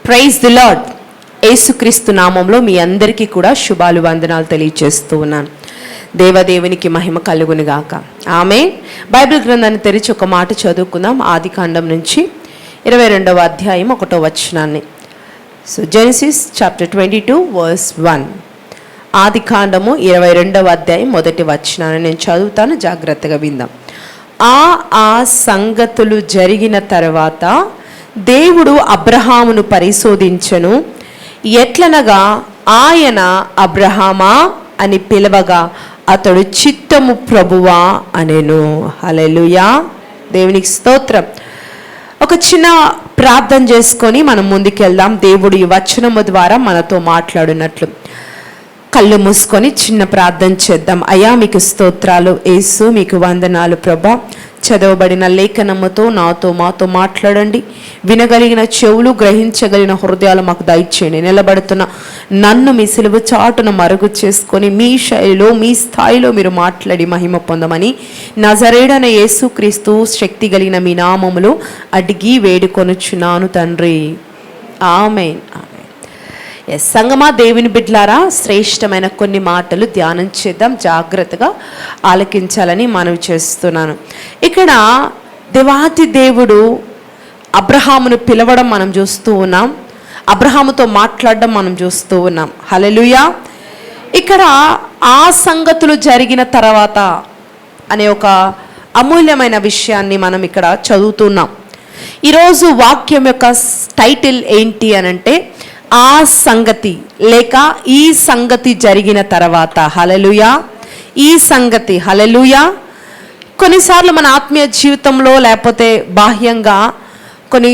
Praise the lord. యేసుక్రీస్తు నామంలో మీ అందరికీ కూడా శుభాలు వందనాలు తెలియజేస్తూ ఉన్నాను. దేవదేవునికి మహిమ కలుగును గాక. ఆమేన్. బైబిల్ గ్రంథాన్ని తెరిచి ఒక మాట చదువుకుందాం. ఆదికాండం నుంచి 22వ అధ్యాయం 1వ వచనాన్ని. So Genesis chapter 22 verse 1. ఆదికాండము 22వ అధ్యాయం 1వ వచనాన్ని నేను చదువుతాను, జాగ్రత్తగా విందాం. ఆ సంగతులు జరిగిన తర్వాత దేవుడు అబ్రహామును పరిశోధించెను. ఎట్లనగా ఆయన అబ్రహామా అని పిలవగా అతడు చిత్తము ప్రభువా అనెను. హల్లెలూయా, దేవునికి స్తోత్రం. ఒక చిన్న ప్రార్థన చేసుకొని మనం ముందుకెళ్దాం. దేవుడు ఈ వచనము ద్వారా మనతో మాట్లాడినట్లు కళ్ళు మూసుకొని చిన్న ప్రార్థన చేద్దాం. అయ్యా మీకు స్తోత్రాలు యేసు, మీకు వందనాలు ప్రభా. చదవబడిన లేఖనముతో నాతో మాతో మాట్లాడండి. వినగలిగిన చెవులు, గ్రహించగలిగిన హృదయాలు మాకు దయచేయండి. నిలబడుతున్న నన్ను మీ సిలువ చాటున మరుగు చేసుకొని మీ శైలిలో మీ స్థాయిలో మీరు మాట్లాడి మహిమ పొందమని నజరేయుడైన యేసుక్రీస్తు శక్తి కలిగిన మీ నామములో అడిగి వేడుకొనుచున్నాను తండ్రి. ఆమేన్. సంగమా, దేవుని బిడ్డలారా, శ్రేష్టమైన కొన్ని మాటలు ధ్యానం చేద్దాం. జాగ్రత్తగా ఆలకించాలని మనవి చేస్తున్నాను. ఇక్కడ దేవాతి దేవుడు అబ్రహామును పిలవడం మనం చూస్తూ ఉన్నాం. అబ్రహాముతో మాట్లాడడం మనం చూస్తూ ఉన్నాం. హల్లెలూయా. ఇక్కడ ఆ సంగతులు జరిగిన తర్వాత అనే ఒక అమూల్యమైన విషయాన్ని మనం ఇక్కడ చదువుతున్నాం. ఈరోజు వాక్యం యొక్క టైటిల్ ఏంటి అనంటే ఆ సంగతి లేక ఈ సంగతి జరిగిన తర్వాత. హల్లెలూయా. ఈ సంగతి. హల్లెలూయా. కొన్నిసార్లు మన ఆత్మీయ జీవితంలో లేకపోతే బాహ్యంగా కొన్ని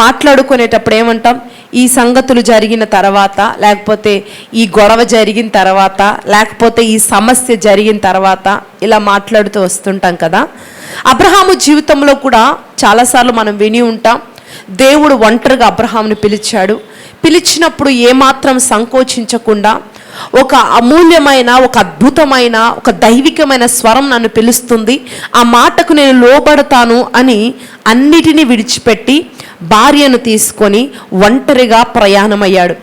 మాట్లాడుకునేటప్పుడు ఏమంటాం? ఈ సంగతులు జరిగిన తర్వాత, లేకపోతే ఈ గొడవ జరిగిన తర్వాత, లేకపోతే ఈ సమస్య జరిగిన తర్వాత ఇలా మాట్లాడుతూ వస్తుంటాం కదా. అబ్రహాము జీవితంలో కూడా చాలాసార్లు మనం విని ఉంటాం. దేవుడు ఒంటరిగా అబ్రహాముని పిలిచాడు. పిలిచినప్పుడు ఏమాత్రం సంకోచించకుండా ఒక అమూల్యమైన, ఒక అద్భుతమైన, ఒక దైవికమైన స్వరం నన్ను పిలుస్తుంది, ఆ మాటకు నేను లోబడతాను అని అన్నిటినీ విడిచిపెట్టి భార్యను తీసుకొని ఒంటరిగా ప్రయాణమయ్యాడు.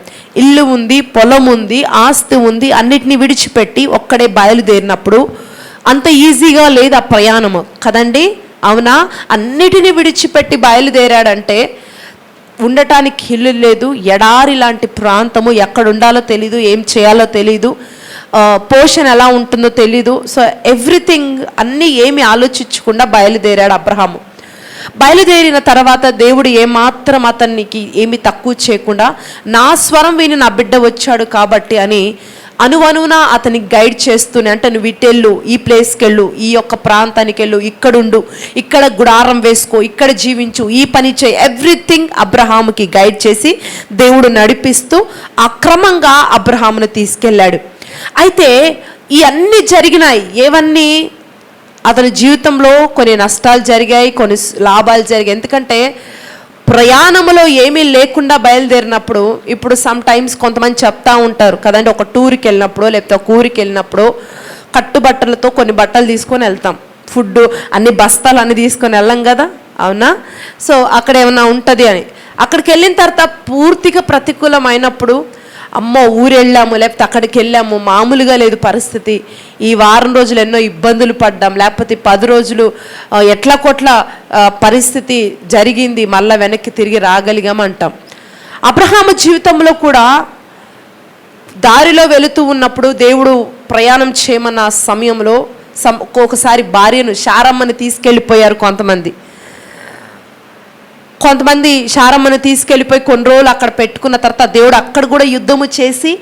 ఇల్లు ఉంది, పొలం ఉంది, ఆస్తి ఉంది, అన్నిటినీ విడిచిపెట్టి ఒక్కడే బయలుదేరినప్పుడు అంత ఈజీగా లేదు ఆ ప్రయాణము కదండి. అవునా? అన్నిటినీ విడిచిపెట్టి బయలుదేరాడంటే ఉండటానికి ఇల్లు లేదు, ఎడారి లాంటి ప్రాంతము, ఎక్కడ ఉండాలో తెలీదు, ఏం చేయాలో తెలీదు, పోషణ ఎలా ఉంటుందో తెలీదు. సో ఎవ్రీథింగ్ అన్నీ ఏమి ఆలోచించకుండా బయలుదేరాడు అబ్రహాము. బయలుదేరిన తర్వాత దేవుడు ఏమాత్రం అతనికి ఏమి తక్కువ చేయకుండా నా స్వరం విని నా బిడ్డ వచ్చాడు కాబట్టి అని అనువనున అతనికి గైడ్ చేస్తూనే, అంటే నువ్వు ఇటెళ్ళు, ఈ ప్లేస్కి వెళ్ళు, ఈ యొక్క ప్రాంతానికి వెళ్ళు, ఇక్కడుండు, ఇక్కడ గుడారం వేసుకో, ఇక్కడ జీవించు, ఈ పని చేయి, ఎవ్రీథింగ్ అబ్రహాముకి గైడ్ చేసి దేవుడు నడిపిస్తూ అక్రమంగా అబ్రహామును తీసుకెళ్ళాడు. అయితే ఈ అన్నీ జరిగినాయి. ఏవన్నీ? అతని జీవితంలో కొన్ని నష్టాలు జరిగాయి, కొన్ని లాభాలు జరిగాయి. ఎందుకంటే ప్రయాణంలో ఏమీ లేకుండా బయలుదేరినప్పుడు, ఇప్పుడు సమ్ టైమ్స్ కొంతమంది చెప్తా ఉంటారు కదండి, ఒక టూర్కి వెళ్ళినప్పుడు లేకపోతే ఒక ఊరికి వెళ్ళినప్పుడు కట్టుబట్టలతో కొన్ని బట్టలు తీసుకొని వెళ్తాం, ఫుడ్ అన్ని బస్తాలు అన్ని తీసుకొని వెళ్ళాం కదా. అవునా? సో అక్కడ ఏమన్నా ఉంటుంది అని. అక్కడికి వెళ్ళిన తర్వాత పూర్తిగా ప్రతికూలమైనప్పుడు అమ్మో ఊరు వెళ్ళాము, లేకపోతే అక్కడికి వెళ్ళాము, మామూలుగా లేదు పరిస్థితి, ఈ వారం రోజులు ఎన్నో ఇబ్బందులు పడ్డాం, లేకపోతే 10 రోజులు ఎట్లా కొట్ల పరిస్థితి జరిగింది, మళ్ళీ వెనక్కి తిరిగి రాగలిగాం అంటాం. అబ్రహాము జీవితంలో కూడా దారిలో వెళుతూ ఉన్నప్పుడు దేవుడు ప్రయాణం చేయమన్న సమయంలో ఒక్కొక్కసారి భార్యను శారమ్మని తీసుకెళ్ళిపోయారు కొంతమంది శారమ్మను తీసుకెళ్ళిపోయి కొన్ని రోజులు అక్కడ పెట్టుకున్న తర్వాత దేవుడు అక్కడ కూడా యుద్ధము చేసి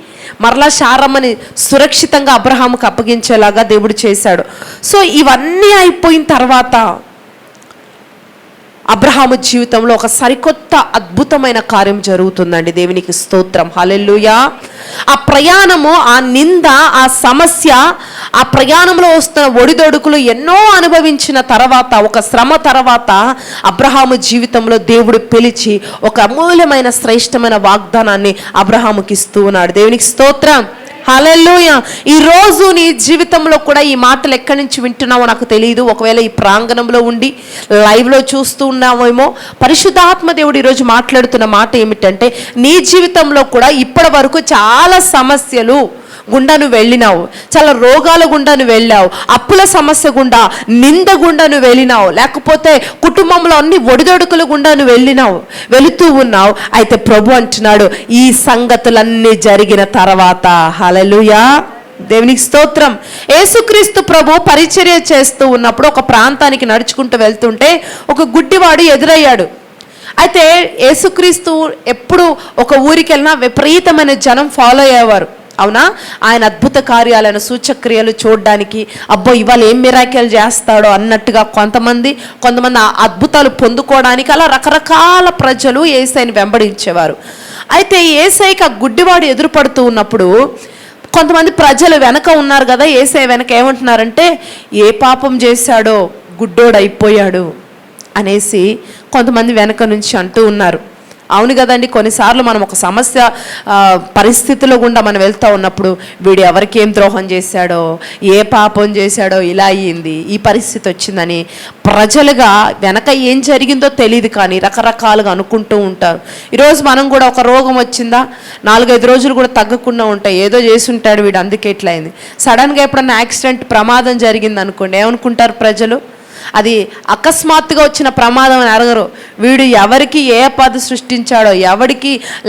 మరలా శారమ్మని సురక్షితంగా అబ్రహాముకు అప్పగించేలాగా దేవుడు చేశాడు. సో ఇవన్నీ అయిపోయిన తర్వాత అబ్రహాము జీవితంలో ఒక సరికొత్త అద్భుతమైన కార్యం జరుగుతుందండి. దేవునికి స్తోత్రం. హల్లెలూయా. ఆ ప్రయాణము, ఆ నింద, ఆ సమస్య, ఆ ప్రయాణంలో వస్తున్న ఒడిదొడుకులు ఎన్నో అనుభవించిన తర్వాత, ఒక శ్రమ తర్వాత అబ్రహాము జీవితంలో దేవుడు పిలిచి ఒక అమూల్యమైన శ్రేష్టమైన వాగ్దానాన్ని అబ్రహాముకి ఇస్తూ ఉన్నాడు. దేవునికి స్తోత్రం. హల్లెలూయా. ఈరోజు నీ జీవితంలో కూడా ఈ మాటలు ఎక్కడి నుంచి వింటున్నావో నాకు తెలియదు. ఒకవేళ ఈ ప్రాంగణంలో ఉండి లైవ్లో చూస్తూ ఉన్నావేమో. పరిశుద్ధాత్మ దేవుడు ఈరోజు మాట్లాడుతున్న మాట ఏమిటంటే, నీ జీవితంలో కూడా ఇప్పటి వరకు చాలా సమస్యలు గుండా నువ్వు వెళ్ళినావు, చాలా రోగాల గుండా నువ్వు వెళ్ళావు, అప్పుల సమస్య గుండా, నింద గుండా నువ్వు వెళ్ళినావు, లేకపోతే కుటుంబంలో అన్ని ఒడిదొడుకుల గుండా నువ్వు వెళుతూ ఉన్నావు. అయితే ప్రభు అంటున్నాడు, ఈ సంగతులన్నీ జరిగిన తర్వాత, హల్లెలూయా, దేవునికి స్తోత్రం. యేసుక్రీస్తు ప్రభు పరిచర్య చేస్తూ ఉన్నప్పుడు ఒక ప్రాంతానికి నడుచుకుంటూ వెళ్తుంటే ఒక గుడ్డివాడు ఎదురయ్యాడు. అయితే యేసుక్రీస్తు ఎప్పుడు ఒక ఊరికి వెళ్ళినా విపరీతమైన జనం ఫాలో అయ్యేవారు. అవునా? ఆయన అద్భుత కార్యాలను, సూచక్రియలు చూడడానికి, అబ్బో ఇవాళ ఏం మిరాకిల్ చేస్తాడో అన్నట్టుగా కొంతమంది ఆ అద్భుతాలు పొందుకోవడానికి అలా రకరకాల ప్రజలు యేసయ్యని వెంబడించేవారు. అయితే యేసయ్యకి ఆ గుడ్డివాడు ఎదురుపడుతూ ఉన్నప్పుడు కొంతమంది ప్రజలు వెనక ఉన్నారు కదా, యేసయ్య వెనక ఏమంటున్నారంటే, ఏ పాపం చేశాడో గుడ్డోడు అయిపోయాడు అనేసి కొంతమంది వెనక నుంచి అంటూ ఉన్నారు. అవును కదండి, కొన్నిసార్లు మనం ఒక సమస్య పరిస్థితిలో గుండా మనం వెళ్తూ ఉన్నప్పుడు, వీడు ఎవరికి ఏం ద్రోహం చేశాడో, ఏ పాపం చేశాడో, ఇలా అయ్యింది, ఈ పరిస్థితి వచ్చిందని ప్రజలుగా వెనక ఏం జరిగిందో తెలియదు కానీ రకరకాలుగా అనుకుంటూ ఉంటారు. ఈరోజు మనం కూడా ఒక రోగం వచ్చిందా, 4-5 రోజులు కూడా తగ్గకుండా ఉంటాయి, ఏదో చేసి ఉంటాడు వీడు అందుకే ఇట్లా అయింది. సడన్గా ఎప్పుడన్నా యాక్సిడెంట్, ప్రమాదం జరిగింది అనుకోండి, ఏమనుకుంటారు ప్రజలు? అది అకస్మాత్తుగా వచ్చిన ప్రమాదం అని అడగరు. వీడు ఎవరికి ఏ ఆపద సృష్టించాడో,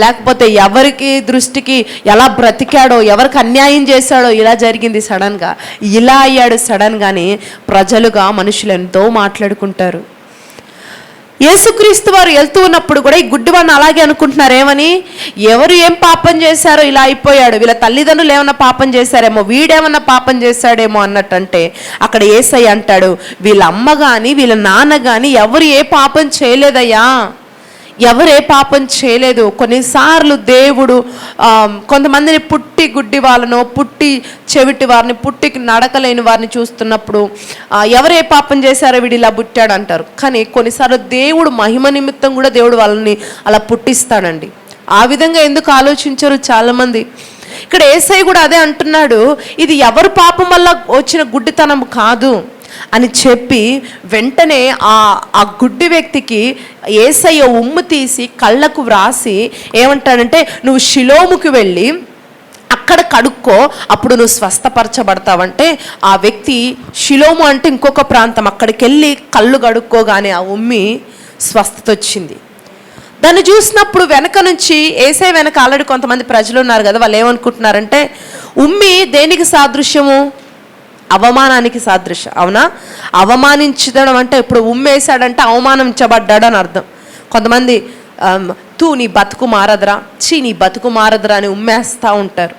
లేకపోతే ఎవరికి దృష్టికి ఎలా బ్రతికాడో, ఎవరికి అన్యాయం చేశాడో, ఇలా జరిగింది సడన్గా, ఇలా అయ్యాడు సడన్గాని ప్రజలుగా మనుషులు ఎంతో మాట్లాడుకుంటారు. యేసుక్రీస్తు వారు వెళ్తూ ఉన్నప్పుడు కూడా ఈ గుడ్డివాడిని అలాగే అనుకుంటున్నారు. ఏమని? ఎవరు ఏం పాపం చేశారో ఇలా అయిపోయాడు, వీళ్ళ తల్లిదండ్రులు ఏమన్నా పాపం చేశారేమో, వీడేమన్నా పాపం చేశాడేమో అన్నట్టంటే అక్కడ యేసయ్య అంటాడు, వీళ్ళ అమ్మ కానీ వీళ్ళ నాన్న కానీ ఎవరు ఏ పాపం చేయలేదయ్యా, ఎవరు ఏ పాపం చేయలేదు. కొన్నిసార్లు దేవుడు కొంతమందిని పుట్టి గుడ్డి వాళ్ళను, పుట్టి చెవిటి వారిని, పుట్టికి నడకలేని వారిని చూస్తున్నప్పుడు ఎవరు ఏ పాపం చేశారో వీడు ఇలా పుట్టాడు అంటారు. కానీ కొన్నిసార్లు దేవుడు మహిమ నిమిత్తం కూడా దేవుడు వాళ్ళని అలా పుట్టిస్తాడండి. ఆ విధంగా ఎందుకు ఆలోచించరు చాలామంది. ఇక్కడ యేసయ్య కూడా అదే అంటున్నాడు, ఇది ఎవరు పాపం వల్ల వచ్చిన గుడ్డితనం కాదు అని చెప్పి వెంటనే ఆ గుడ్డి వ్యక్తికి యేసయ్య ఉమ్ము తీసి కళ్ళకు వ్రాసి ఏమంటాడంటే, నువ్వు షిలోముకి వెళ్ళి అక్కడ కడుక్కో, అప్పుడు నువ్వు స్వస్థపరచబడతావంటే ఆ వ్యక్తి, షిలోము అంటే ఇంకొక ప్రాంతం, అక్కడికి వెళ్ళి కళ్ళు కడుక్కోగానే ఆ ఉమ్మి స్వస్థత వచ్చింది. దాన్ని చూసినప్పుడు వెనక నుంచి, యేసయ్య వెనక ఆల్రెడీ కొంతమంది ప్రజలు ఉన్నారు కదా, వాళ్ళు ఏమనుకుంటున్నారంటే, ఉమ్మి దేనికి సాదృశ్యము? అవమానానికి సాదృశ్యం. అవునా? అవమానించడం అంటే ఇప్పుడు ఉమ్మేశాడంటే అవమానించబడ్డాడు అని అర్థం. కొంతమంది నీ బతుకు మారదురా, నీ బతుకు మారదురా అని ఉమ్మేస్తూ ఉంటారు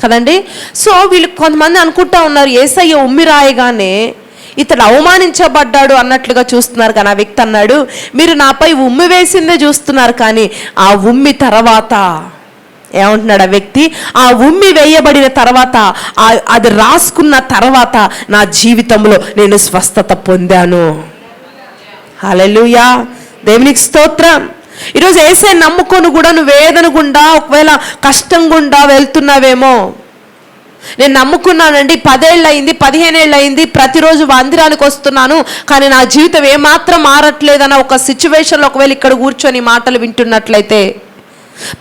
కదండి. సో వీళ్ళు కొంతమంది అనుకుంటా ఉన్నారు, యేసయ్య ఉమ్మి రాయగానే ఇతడు అవమానించబడ్డాడు అన్నట్లుగా చూస్తున్నారు. కానీ ఆ వ్యక్తి అన్నాడు, మీరు నాపై ఉమ్మి వేసిందే చూస్తున్నారు, కానీ ఆ ఉమ్మి తర్వాత ఏమంటున్నాడు ఆ వ్యక్తి, ఆ ఉమ్మి వేయబడిన తర్వాత, అది రాసుకున్న తర్వాత నా జీవితంలో నేను స్వస్థత పొందాను. హల్లెలూయా, దేవునికి స్తోత్రం. ఈరోజు యేసయ్యని నమ్ముకొని కూడా నువ్వు వేదన గుండా, ఒకవేళ కష్టం గుండా వెళ్తున్నావేమో. నేను నమ్ముకున్నానండి, 10 ఏళ్ళు అయింది, 15 ఏళ్ళు అయింది, ప్రతిరోజు మందిరానికి వస్తున్నాను, కానీ నా జీవితం ఏమాత్రం మారట్లేదన్న ఒక సిచ్యువేషన్లో ఒకవేళ ఇక్కడ కూర్చొని మాటలు వింటున్నట్లయితే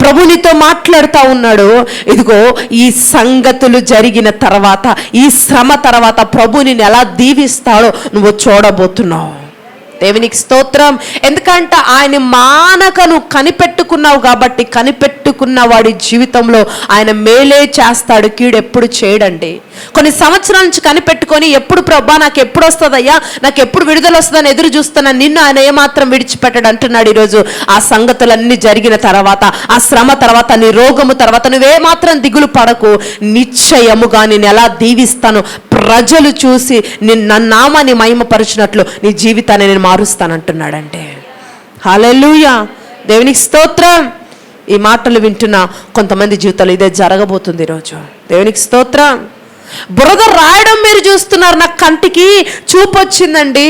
ప్రభు నీతో మాట్లాడుతూ ఉన్నాడు. ఇదిగో ఈ సంగతులు జరిగిన తర్వాత, ఈ శ్రమ తర్వాత ప్రభు నిన్ను ఎలా దీవిస్తాడో నువ్వు చూడబోతున్నావు. దేవునికి స్తోత్రం. ఎందుకంటే ఆయన మానక నువ్వు కనిపెట్టుకున్నావు కాబట్టి, కనిపెట్టుకున్న వాడి జీవితంలో ఆయన మేలే చేస్తాడు, కీడు ఎప్పుడు చేయడండి. కొన్ని సంవత్సరాల నుంచి కనిపెట్టుకొని ఎప్పుడు ప్రభా నాకు ఎప్పుడు వస్తుందయ్యా, నాకు ఎప్పుడు విడుదల వస్తుందని ఎదురు చూస్తున్నా నిన్ను ఆయన ఏమాత్రం విడిచిపెట్టాడు అంటున్నాడు. ఈరోజు ఆ సంగతులన్నీ జరిగిన తర్వాత, ఆ శ్రమ తర్వాత, నీ రోగము తర్వాత నువ్వేమాత్రం దిగులు పడకు, నిశ్చయముగా నేను ఎలా దీవిస్తాను, ప్రజలు చూసి నా నామాన్ని మహిమపరిచినట్లు నీ జీవితాన్ని నేను మారుస్తానంటున్నాడంటే. హల్లెలూయా, దేవునికి స్తోత్రం. ఈ మాటలు వింటున్న కొంతమంది జీవితాలు ఇదే జరగబోతుంది ఈరోజు. దేవునికి స్తోత్రం. బురద రాయడం మీరు చూస్తున్నారు, నాకు కంటికి చూపు వచ్చిందండి.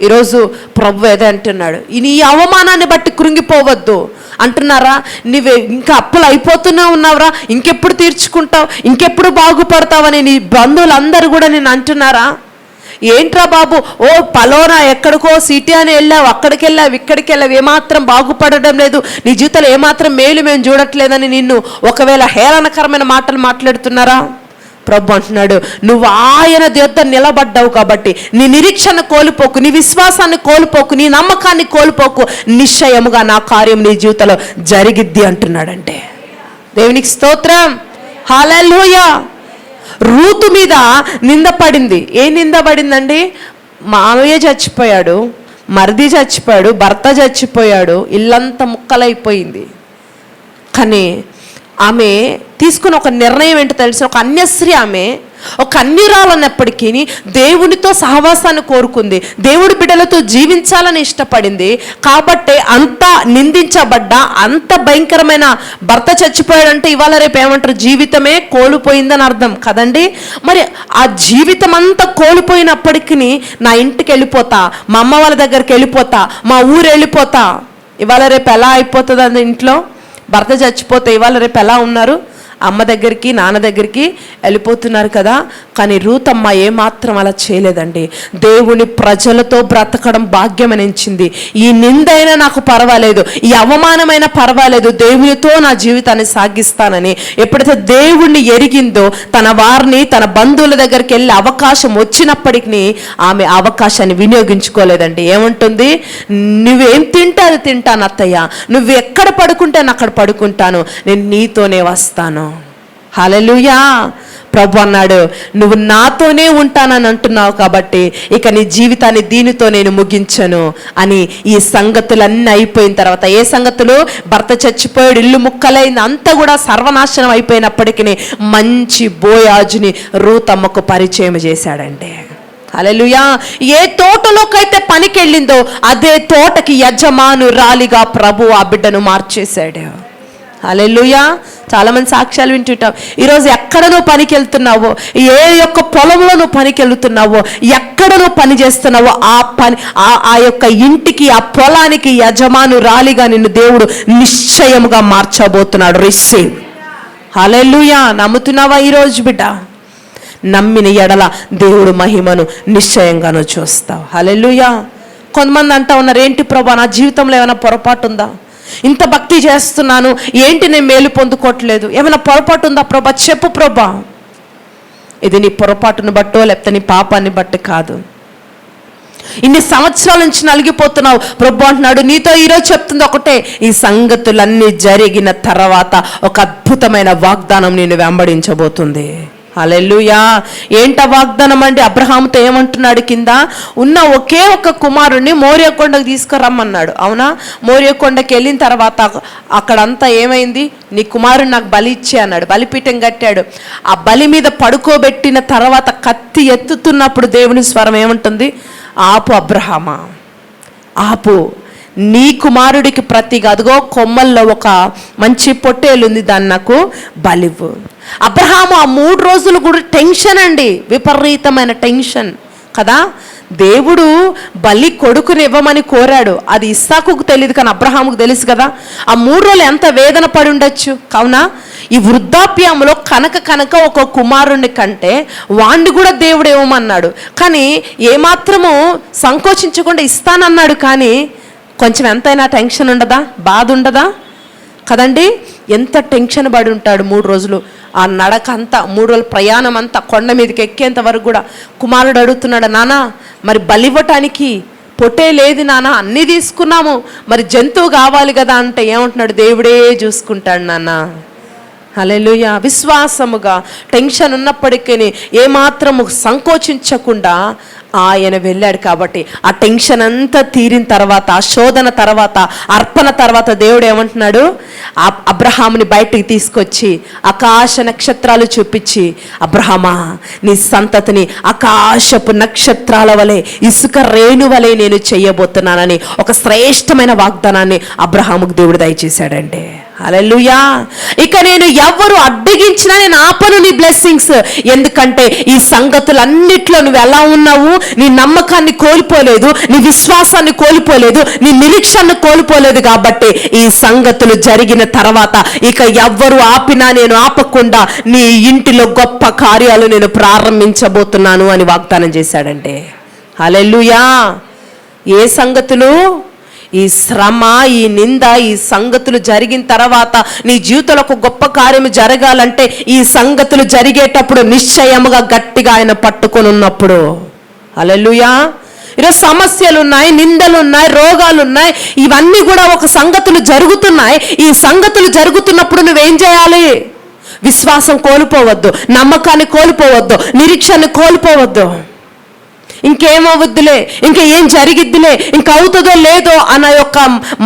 ఈరోజు ప్రభు ఏదో అంటున్నాడు, ఈ అవమానాన్ని బట్టి కృంగిపోవద్దు, అంటున్నారా? నువ్వే ఇంకా అప్పులు అయిపోతూనే ఉన్నావురా, ఇంకెప్పుడు తీర్చుకుంటావు, ఇంకెప్పుడు బాగుపడతావని నీ బంధువులందరూ కూడా నేను అంటున్నారా? ఏంట్రా బాబు, ఓ పలోనా ఎక్కడికో సిటీ అని వెళ్ళావు, అక్కడికి వెళ్ళావు, ఇక్కడికి వెళ్ళావు, ఏమాత్రం బాగుపడడం లేదు, నీ జీవితంలో ఏమాత్రం మేలు మేము చూడట్లేదని నిన్ను ఒకవేళ హేళనకరమైన మాటలు మాట్లాడుతున్నారా? ప్రభు అంటున్నాడు, నువ్వు ఆయన యొద్ద నిలబడ్డావు కాబట్టి నీ నిరీక్షణ కోల్పోకు, నీ విశ్వాసాన్ని కోల్పోకు, నీ నమ్మకాన్ని కోల్పోకు, నిశ్చయముగా నా కార్యం నీ జీవితంలో జరిగిద్ది అంటున్నాడంటే. దేవునికి స్తోత్రం, హల్లెలూయా. రూతు మీద నింద పడింది. ఏ నింద పడిందండి? మామయ్య చచ్చిపోయాడు, మరిది చచ్చిపోయాడు, భర్త చచ్చిపోయాడు, ఇల్లంతా ముక్కలైపోయింది. కానీ ఆమె తీసుకున్న ఒక నిర్ణయం ఏంటో తెలుసు. ఒక అన్యస్త్రీ, ఆమె ఒక అన్యురాలన్నప్పటికీ దేవునితో సహవాసాన్ని కోరుకుంది, దేవుడి బిడ్డలతో జీవించాలని ఇష్టపడింది. కాబట్టి అంత నిందించబడ్డా, అంత భయంకరమైన భర్త చచ్చిపోయాడంటే ఇవాళ రేపు ఏమంటారు? జీవితమే కోల్పోయిందని అర్థం కదండి. మరి ఆ జీవితం అంతా కోల్పోయినప్పటికీ నా ఇంటికి వెళ్ళిపోతా, మా అమ్మ వాళ్ళ దగ్గరికి వెళ్ళిపోతా, మా ఊరు వెళ్ళిపోతా, ఇవాళ రేపు ఎలా అయిపోతుంది అది? ఇంట్లో భర్త చచ్చిపోతే ఇవాళ రేపు ఎలా ఉన్నారు? అమ్మ దగ్గరికి, నాన్న దగ్గరికి వెళ్ళిపోతున్నారు కదా. కానీ రూతమ్మ ఏమాత్రం అలా చేయలేదండి. దేవుని ప్రజలతో బ్రతకడం భాగ్యమనించింది. ఈ నిందైనా నాకు పర్వాలేదు, ఈ అవమానమైనా పర్వాలేదు, దేవునితో నా జీవితాన్ని సాగిస్తానని ఎప్పుడైతే దేవుణ్ణి ఎరిగిందో, తన వారిని, తన బంధువుల దగ్గరికి వెళ్ళే అవకాశం వచ్చినప్పటికీ ఆమె అవకాశాన్ని వినియోగించుకోలేదండి. ఏమంటుంది? నువ్వేం తింటే అది తింటాను అత్తయ్య, నువ్వు ఎక్కడ పడుకుంటే నేను అక్కడ పడుకుంటాను, నేను నీతోనే వస్తాను. హల్లెలూయా. ప్రభు అన్నాడు, నువ్వు నాతోనే ఉంటానని అంటున్నావు కాబట్టి ఇక నీ జీవితాన్ని దీనితో నేను ముగించను అని. ఈ సంగతులన్నీ అయిపోయిన తర్వాత, ఏ సంగతులు? భర్త చచ్చిపోయాడు, ఇల్లు ముక్కలైంది, అంతా కూడా సర్వనాశనం అయిపోయినప్పటికీ మంచి బోయాజుని రూతమ్మకు పరిచయం చేశాడంటే. హల్లెలూయా. ఏ తోటలోకైతే పనికి వెళ్ళిందో అదే తోటకి యజమానురాలిగా ప్రభు ఆ బిడ్డను మార్చేశాడు. హల్లెలూయా. చాలామంది సాక్ష్యాలు వింటుంటాం. ఈరోజు ఎక్కడ నువ్వు పనికి వెళ్తున్నావో, ఏ యొక్క పొలంలో నువ్వు పనికి వెళ్తున్నావో, ఎక్కడ నువ్వు పని చేస్తున్నావో ఆ పని, ఆ యొక్క ఇంటికి, ఆ పొలానికి యజమానురాలిగా నిన్ను దేవుడు నిశ్చయముగా మార్చబోతున్నాడు. రిసీవ్. హల్లెలూయా. నమ్ముతున్నావా ఈరోజు బిడ్డ? నమ్మిన ఎడల దేవుడు మహిమను నిశ్చయంగాను చూస్తావు. హల్లెలూయా. కొంతమంది అంటా ఉన్నారు, ఏంటి ప్రభా నా జీవితంలో ఏమైనా పొరపాటు ఉందా? ఇంత భక్తి చేస్తున్నాను, ఏంటి నేను మేలు పొందుకోవట్లేదు, ఏమైనా పొరపాటు ఉందా ప్రభా? చెప్పు ప్రభా. ఇది నీ పొరపాటును బట్టో లేకపోతే నీ పాపాన్ని బట్టి కాదు. ఇన్ని సంవత్సరాల నుంచి నలిగిపోతున్నావు. ప్రభు అంటున్నాడు, నీతో ఈరోజు చెప్తుంది ఒకటే, ఈ సంగతులన్నీ జరిగిన తర్వాత ఒక అద్భుతమైన వాగ్దానం నేను వెంబడించబోతుంది. హల్లెలూయా. ఏంట వాగ్దానం అండి? అబ్రహాముతో ఏమంటున్నాడు? కింద ఉన్న ఒకే ఒక కుమారుణ్ణి మోరియా కొండకు తీసుకురమ్మన్నాడు. అవునా? మోరియా కొండకి వెళ్ళిన తర్వాత అక్కడంతా ఏమైంది? నీ కుమారుడు నాకు బలి ఇచ్చే అన్నాడు. బలిపీఠం కట్టాడు. ఆ బలి మీద పడుకోబెట్టిన తర్వాత కత్తి ఎత్తుతున్నప్పుడు దేవుని స్వరం ఏమంటుంది? ఆపు అబ్రహామా, ఆపు, నీ కుమారుడికి ప్రతిగా అదిగో కొమ్మల్లో ఒక మంచి పొట్టేలు ఉంది, దాన్ని నాకు బలివ్వు. అబ్రహాము ఆ 3 రోజులు కూడా టెన్షన్ అండి, విపరీతమైన టెన్షన్ కదా. దేవుడు బలి కొడుకుని ఇవ్వమని కోరాడు. అది ఇస్సాకుకు తెలియదు కానీ అబ్రహాముకు తెలుసు కదా. ఆ 3 రోజులు ఎంత వేదన పడి ఉండొచ్చు. కావున ఈ వృద్ధాప్యంలో కనుక ఒక కుమారుణ్ణి కంటే వాణ్ణి కూడా దేవుడు ఇవ్వమన్నాడు. కానీ ఏమాత్రము సంకోచించకుండా ఇస్తానన్నాడు. కానీ కొంచెం ఎంతైనా టెన్షన్ ఉండదా? బాధ ఉండదా కదండి? ఎంత టెన్షన్ పడి ఉంటాడు 3 రోజులు. ఆ నడక అంతా, 3 రోజుల ప్రయాణం అంతా, కొండ మీదకి ఎక్కేంత వరకు కూడా కుమారుడు అడుగుతున్నాడు, నాన్న మరి బలివ్వటానికి పొట్టే లేదు నాన్న, అన్నీ తీసుకున్నాము, మరి జంతువు కావాలి కదా అంటే ఏమంటున్నాడు? దేవుడే చూసుకుంటాడు నాన్న. హల్లెలూయా. విశ్వాసముగా టెన్షన్ ఉన్నప్పటికీ ఏమాత్రము సంకోచించకుండా ఆయన వెళ్ళాడు. కాబట్టి ఆ టెన్షన్ అంతా తీరిన తర్వాత, ఆ శోధన తర్వాత, అర్పణ తర్వాత దేవుడు ఏమంటున్నాడు? అబ్రహాముని బయటికి తీసుకొచ్చి ఆకాశ నక్షత్రాలు చూపించి, అబ్రహామా నీ సంతతిని ఆకాశపు నక్షత్రాల వలె, ఇసుక రేణు వలె నేను చేయబోతున్నానని ఒక శ్రేష్టమైన వాగ్దానాన్ని అబ్రహాముకు దేవుడు దయచేశాడండి. హల్లెలూయా. ఇక నేను ఎవరు అడ్డగించినా నేను ఆపను నీ బ్లెస్సింగ్స్. ఎందుకంటే ఈ సంగతులన్నిట్లో నువ్వు ఎలా ఉన్నావు, నీ నమ్మకాన్ని కోల్పోలేదు, నీ విశ్వాసాన్ని కోల్పోలేదు, నీ నిరీక్షణను కోల్పోలేదు. కాబట్టి ఈ సంగతులు జరిగిన తర్వాత ఇక ఎవ్వరు ఆపినా నేను ఆపకుండా నీ ఇంటిలో గొప్ప కార్యాలు నేను ప్రారంభించబోతున్నాను అని వాగ్దానం చేశాడంటే. హల్లెలూయా. ఏ సంగతులు? ఈ శ్రమ, ఈ నింద, ఈ సంగతులు జరిగిన తర్వాత నీ జీవితంలో ఒక గొప్ప కార్యం జరగాలంటే ఈ సంగతులు జరిగేటప్పుడు నిశ్చయముగా గట్టిగా ఆయన పట్టుకొని ఉన్నప్పుడు. హల్లెలూయా. ఈరోజు సమస్యలు ఉన్నాయి, నిందలు ఉన్నాయి, రోగాలు ఉన్నాయి, ఇవన్నీ కూడా ఒక సంగతులు జరుగుతున్నాయి. ఈ సంగతులు జరుగుతున్నప్పుడు నువ్వేం చేయాలి? విశ్వాసం కోల్పోవద్దు, నమ్మకాన్ని కోల్పోవద్దు, నిరీక్షణ కోల్పోవద్దు. ఇంకేమవుద్దులే, ఇంకా ఏం జరిగిద్దిలే, ఇంకా అవుతుందో లేదో అన్న యొక్క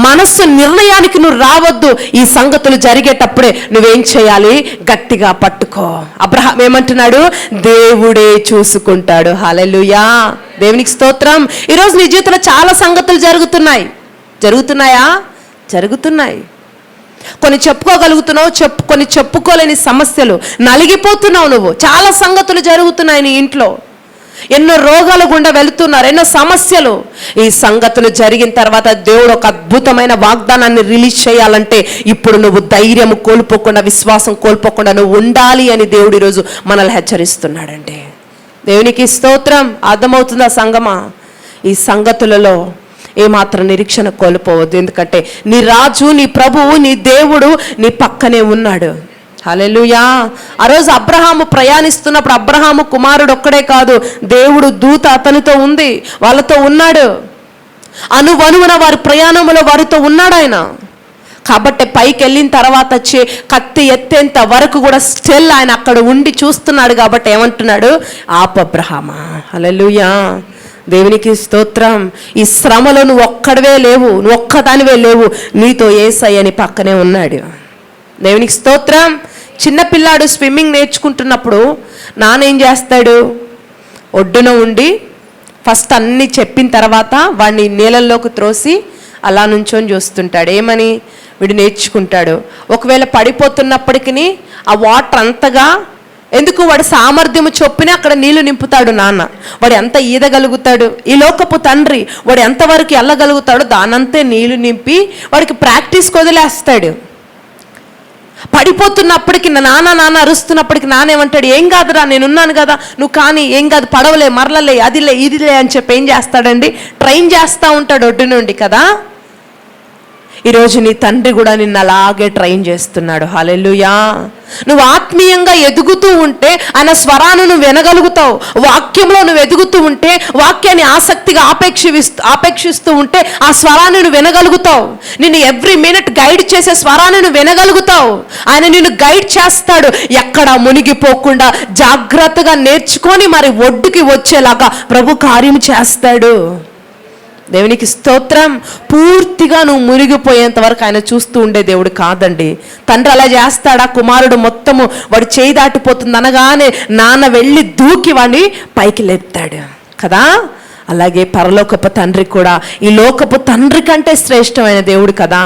మనస్సు నిర్ణయానికి నువ్వు రావద్దు. ఈ సంగతులు జరిగేటప్పుడే నువ్వేం చేయాలి? గట్టిగా పట్టుకో. అబ్రహాం ఏమంటున్నాడు? దేవుడే చూసుకుంటాడు. హల్లెలూయా. దేవునికి స్తోత్రం. ఈరోజు నీ జీవితంలో చాలా సంగతులు జరుగుతున్నాయా? జరుగుతున్నాయి. కొన్ని చెప్పుకోగలుగుతున్నావు, కొన్ని చెప్పుకోలేని సమస్యలు, నలిగిపోతున్నావు నువ్వు. చాలా సంగతులు జరుగుతున్నాయి నీ ఇంట్లో. ఎన్నో రోగాల గుండా వెళుతున్నారు, ఎన్నో సమస్యలు. ఈ సంగతులు జరిగిన తర్వాత దేవుడు ఒక అద్భుతమైన వాగ్దానాన్ని రిలీజ్ చేయాలంటే ఇప్పుడు నువ్వు ధైర్యం కోల్పోకుండా, విశ్వాసం కోల్పోకుండా నువ్వు ఉండాలి అని దేవుడు ఈరోజు మనల్ని హెచ్చరిస్తున్నాడంటే. దేవునికి స్తోత్రం. అర్థమవుతుందా సంగమా? ఈ సంగతులలో ఏమాత్రం నిరీక్షణ కోల్పోవద్దు. ఎందుకంటే నీ రాజు, నీ ప్రభువు, నీ దేవుడు నీ పక్కనే ఉన్నాడు. హల్లెలూయా. ఆ రోజు అబ్రహాము ప్రయాణిస్తున్నప్పుడు అబ్రహాము కుమారుడు ఒక్కడే కాదు, దేవుడు దూత అతనితో ఉంది, వాళ్ళతో ఉన్నాడు. అనువనువున వారి ప్రయాణంలో వారితో ఉన్నాడు ఆయన. కాబట్టి పైకి వెళ్ళిన తర్వాత కత్తి ఎత్తేంత వరకు కూడా స్టిల్ ఆయన అక్కడ ఉండి చూస్తున్నాడు. కాబట్టి ఏమంటున్నాడు? ఆపు అబ్రహామా. హల్లెలూయా. దేవునికి స్తోత్రం. ఈ శ్రమలో నువ్వు ఒక్కడవే లేవు, నువ్వు ఒక్కదానివే లేవు, నీతో యేసయ్య నీ పక్కనే ఉన్నాడు. దేవునికి స్తోత్రం. చిన్నపిల్లాడు స్విమ్మింగ్ నేర్చుకుంటున్నప్పుడు నాన్న ఏం చేస్తాడు? ఒడ్డున ఉండి ఫస్ట్ అన్నీ చెప్పిన తర్వాత వాడిని నీళ్ళల్లోకి త్రోసి అలా నుంచొని చూస్తుంటాడు. ఏమని? వీడు నేర్చుకుంటాడు. ఒకవేళ పడిపోతున్నప్పటికీ ఆ వాటర్ అంతగా ఎందుకు, వాడి సామర్థ్యము చొప్పునే అక్కడ నీళ్లు నింపుతాడు నాన్న. వాడు ఎంత ఈదగలుగుతాడు? ఈ లోకపు తండ్రి వాడు ఎంతవరకు వెళ్ళగలుగుతాడో దానంతే నీళ్లు నింపి వాడికి ప్రాక్టీస్ వదిలేస్తాడు. పడిపోతున్నప్పటికి నాన్న అరుస్తున్నప్పటికి నానేమంటాడు? ఏం కాదురా, నేనున్నాను కదా, నువ్వు కానీ ఏం కాదు, పడవలే, మరలలే, అదిలే, ఇదిలే అని చెప్పి ఏం చేస్తాడండి? ట్రైన్ చేస్తూ ఉంటాడు ఒడ్డు నుండి కదా. ఈరోజు నీ తండ్రి కూడా నిన్ను అలాగే ట్రైన్ చేస్తున్నాడు. హల్లెలూయా. నువ్వు ఆత్మీయంగా ఎదుగుతూ ఉంటే ఆయన స్వరాన్ని నువ్వు వినగలుగుతావు. వాక్యంలో నువ్వు ఎదుగుతూ ఉంటే, వాక్యాన్ని ఆసక్తిగా ఆపేక్షిస్తూ ఉంటే ఆ స్వరాన్ని నువ్వు వినగలుగుతావు. నిన్ను ఎవ్రీ మినిట్ గైడ్ చేసే స్వరాన్ని నువ్వు వినగలుగుతావు. ఆయన నిన్ను గైడ్ చేస్తాడు. ఎక్కడ మునిగిపోకుండా జాగ్రత్తగా నేర్చుకొని మరి ఒడ్డుకి వచ్చేలాగా ప్రభు కార్యం చేస్తాడు. దేవునికి స్తోత్రం. పూర్తిగా నువ్వు మునిగిపోయేంత వరకు ఆయన చూస్తూ ఉండే దేవుడు కాదండి. తండ్రి అలా చేస్తాడా? కుమారుడు మొత్తము వాడు చేయి దాటిపోతుంది అనగానే నాన్న వెళ్ళి దూకి వాడిని పైకి లేపుతాడు కదా. అలాగే పరలోకపు తండ్రి కూడా ఈ లోకపు తండ్రి కంటే శ్రేష్టమైన దేవుడు కదా.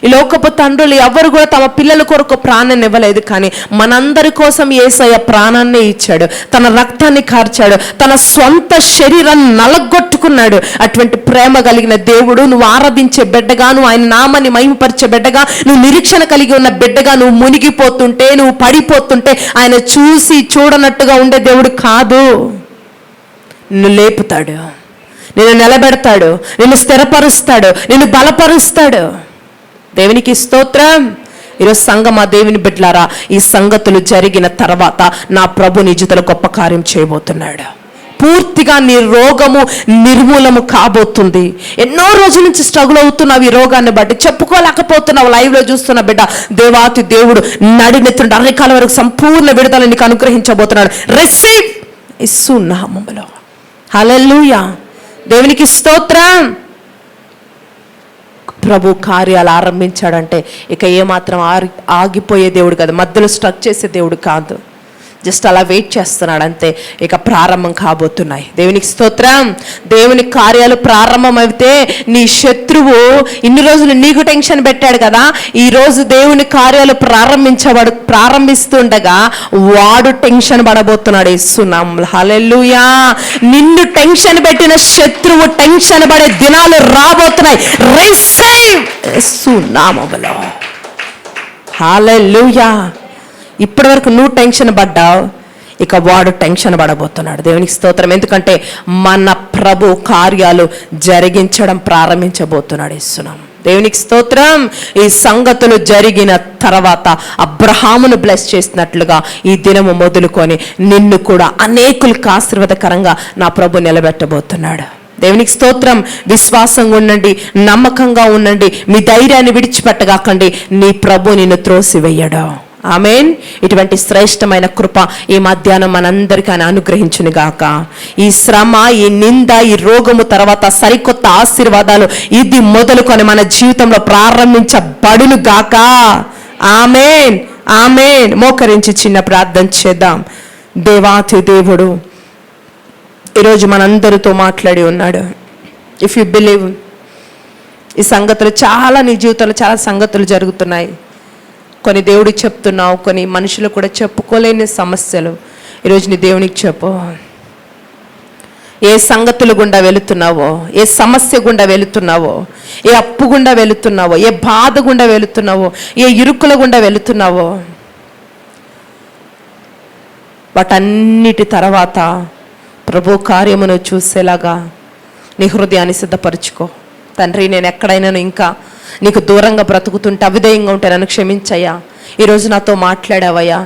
ఈ లోకపు తండ్రులు ఎవరు కూడా తమ పిల్లల కొరకు ప్రాణాన్ని ఇవ్వలేదు, కానీ మనందరి కోసం యేసయ్య ప్రాణాన్ని ఇచ్చాడు, తన రక్తాన్ని కార్చాడు, తన సొంత శరీరాన్ని నలగొట్టుకున్నాడు. అటువంటి ప్రేమ కలిగిన దేవుడు, నువ్వు ఆరాధించే బిడ్డగా, నువ్వు ఆయన నామాన్ని మహిమపరిచే బిడ్డగా, నువ్వు నిరీక్షణ కలిగి ఉన్న బిడ్డగా నువ్వు మునిగిపోతుంటే, నువ్వు పడిపోతుంటే ఆయన చూసి చూడనట్టుగా ఉండే దేవుడు కాదు. నిన్ను లేపుతాడు, నిన్ను నిలబెడతాడు, నిన్ను స్థిరపరుస్తాడు, నిన్ను బలపరుస్తాడు. దేవునికి స్తోత్రం. ఈరోజు సంఘమా, దేవుని బిడ్డలారా, ఈ సంగతులు జరిగిన తర్వాత నా ప్రభు నీ జీవితంలో గొప్ప కార్యం చేయబోతున్నాడు. పూర్తిగా నీ రోగము నిర్మూలము కాబోతుంది. ఎన్నో రోజుల నుంచి స్ట్రగుల్ అవుతున్నావు, ఈ రోగాన్ని బట్టి చెప్పుకోలేకపోతున్నావు. లైవ్లో చూస్తున్న బిడ్డ, దేవాతి దేవుడు నడినెత్తుండి అరికాల వరకు సంపూర్ణ విడుదల నీకు అనుగ్రహించబోతున్నాడు. రిసీవ్ యేసు నామములో. హల్లెలూయా. దేవునికి స్తోత్రం. ప్రభు కార్యాలు ఆరంభించాడంటే ఇక ఏమాత్రం ఆగిపోయే దేవుడు కాదు, మధ్యలో స్ట్రక్ చేసే దేవుడు కాదు. జస్ట్ అలా వెయిట్ చేస్తున్నాడు అంతే. ఇక ప్రారంభం కాబోతున్నాయి. దేవునికి స్తోత్రం. దేవుని కార్యాలు ప్రారంభమైతే నీ శత్రువు ఇన్ని రోజులు నీకు టెన్షన్ పెట్టాడు కదా, ఈ రోజు దేవుని కార్యాలు ప్రారంభిస్తుండగా వాడు టెన్షన్ పడబోతున్నాడు. యేసునామములో హల్లెలూయా. నిన్ను టెన్షన్ పెట్టిన శత్రువు టెన్షన్ పడే దినాలు రాబోతున్నాయి. రిసీవ్ యేసునామములో హల్లెలూయా. ఇప్పటి వరకు నువ్వు టెన్షన్ పడ్డావు, ఇక వాడు టెన్షన్ పడబోతున్నాడు. దేవునికి స్తోత్రం. ఎందుకంటే మన ప్రభు కార్యాలు జరిగించడం ప్రారంభించబోతున్నాడు. యేసునామం. దేవునికి స్తోత్రం. ఈ సంగతులు జరిగిన తర్వాత అబ్రహామును బ్లెస్ చేసినట్లుగా ఈ దినము మొదలుకొని నిన్ను కూడా అనేకులకు ఆశీర్వాదకరంగా నా ప్రభు నిలబెట్టబోతున్నాడు. దేవునికి స్తోత్రం. విశ్వాసంగా ఉండండి, నమ్మకంగా ఉండండి, మీ ధైర్యాన్ని విడిచిపెట్టగాకండి. నీ ప్రభు నిన్ను త్రోసివేయడు. ఆమేన్. ఇటువంటి శ్రేష్టమైన కృప ఈ మధ్యాహ్నం మనందరికీ ఆయన అనుగ్రహించును గాక. ఈ శ్రమ, ఈ నింద, ఈ రోగము తర్వాత సరికొత్త ఆశీర్వాదాలు ఇది మొదలుకొని మన జీవితంలో ప్రారంభించబడును గాక. ఆమేన్, ఆమేన్. మోకరించి చిన్న ప్రార్థన చేద్దాం. దేవాతి దేవుడు ఈరోజు మనందరితో మాట్లాడి ఉన్నాడు. ఇఫ్ యు బిలీవ్, ఈ సంగతులు చాలా నీ జీవితంలో చాలా సంగతులు జరుగుతున్నాయి. కొన్ని దేవుడికి చెప్తున్నావు, కొన్ని మనుషులు కూడా చెప్పుకోలేని సమస్యలు ఈరోజు నీ దేవునికి చెప్పు. ఏ సంగతుల గుండా వెళుతున్నావో, ఏ సమస్య గుండా వెళుతున్నావో, ఏ అప్పు గుండా వెళుతున్నావో, ఏ బాధ గుండా వెళుతున్నావో, ఏ ఇరుకుల గుండా వెళుతున్నావో, వాటన్నిటి తర్వాత ప్రభు కార్యమును చూసేలాగా నీ హృదయాన్ని సిద్ధపరచుకో. తండ్రి, నేను ఎక్కడైనా ఇంకా నీకు దూరంగా బ్రతుకుతుంటే, అవిధేయంగా ఉంటే నన్ను క్షమించయ్యా. ఈరోజు నాతో మాట్లాడావయ్యా.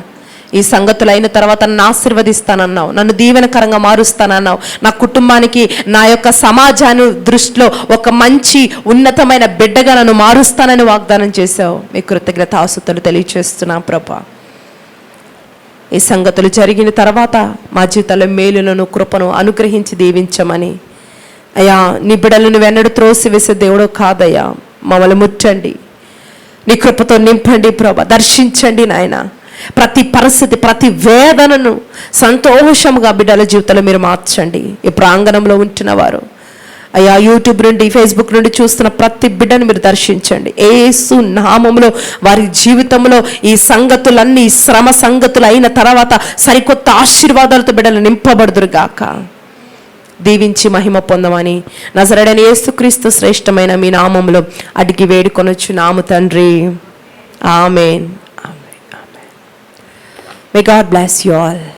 ఈ సంగతులు అయిన తర్వాత నన్ను ఆశీర్వదిస్తానన్నావు, నన్ను దీవెనకరంగా మారుస్తానన్నావు. నా కుటుంబానికి, నా యొక్క సమాజాన్ని దృష్టిలో ఒక మంచి ఉన్నతమైన బిడ్డగా నన్ను మారుస్తానని వాగ్దానం చేశావు. మీ కృతజ్ఞతాస్తుతులు తెలియచేస్తున్నా ప్రభా. ఈ సంగతులు జరిగిన తర్వాత మా జీవితంలో మేలులను, కృపను అనుగ్రహించి దీవించమని. అయ్యా, నీ బిడ్డలను వెన్నడు త్రోసివేసే దేవుడు కాదయ్యా. మమ్మల్ని ముట్టండి, నీ కృపతో నింపండి ప్రభా. దర్శించండి నాయన. ప్రతి పరిస్థితి, ప్రతి వేదనను సంతోషముగా బిడ్డల జీవితంలో మీరు మార్చండి. ఈ ప్రాంగణంలో ఉంటున్న వారు అయ్యా, యూట్యూబ్ నుండి, ఫేస్బుక్ నుండి చూస్తున్న ప్రతి బిడ్డను మీరు దర్శించండి. యేసు నామములో వారి జీవితంలో ఈ సంగతులన్నీ, ఈ శ్రమ సంగతులు అయిన తర్వాత సరికొత్త ఆశీర్వాదాలతో బిడ్డలు నింపబడుదురు గాక. దీవించి మహిమ పొందమని నజరేయుడైన యేసుక్రీస్తు శ్రేష్టమైన మీ నామములో అడిగి వేడుకొనుచున్నాము తండ్రి. ఆమేన్. May God bless you all.